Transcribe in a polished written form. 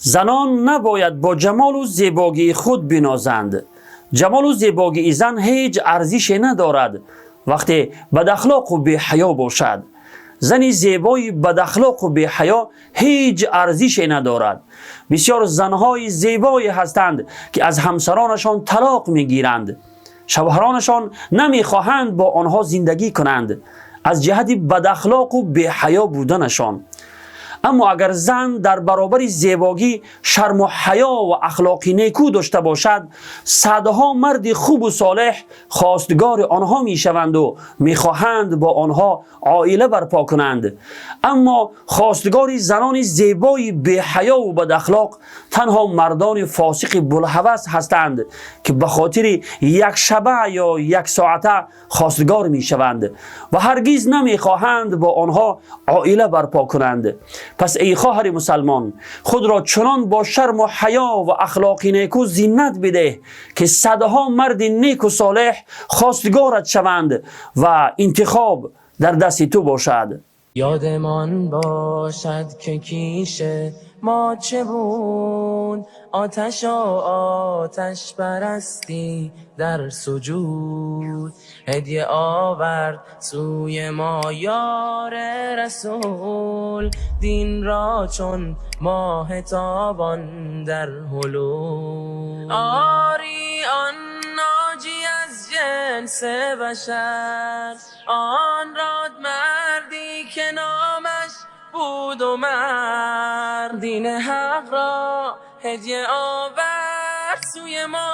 زنان نباید با جمال و زیبایی خود بنازند. جمال و زیبایی زن هیچ ارزش ندارد وقتی بد اخلاق و بی حیا باشد. زن زیبای بد اخلاق و بی حیا هیچ ارزش ندارد. بسیار زنهای زیبایی هستند که از همسرانشان طلاق میگیرند. شوهرانشان نمیخواهند با آنها زندگی کنند از جهت بد اخلاق و بی حیا بودنشان. اما اگر زن در برابر زیبایی شرم و حیا و اخلاقی نیکو داشته باشد، صدها مرد خوب و صالح خواستگار آنها می شوند و می خواهند با آنها عائله برپا کنند. اما خواستگار زنان زیبای بی حیا و بد اخلاق تنها مردان فاسق بوالهوس هستند که به خاطر یک شبه یا یک ساعته خواستگار می شوند و هرگز نمی خواهند با آنها عائله برپا کنند. پس ای خواهر مسلمان، خود را چنان با شرم و حیا و اخلاق نیکو زینت بده که صدها مرد نیک و صالح خواستگارت شوند و انتخاب در دست تو باشد. یادمان باشد که کیش ما چه بود، آتش و آتش پرستی در سجود. هدیه آورد سوی ما یار رسول، دین را چون ماه تابان در هلول. آری آن ناجی از جنس بشر، آن راد مردی که نامش بود عمر. دین حق را هدیه آورد سوی ما،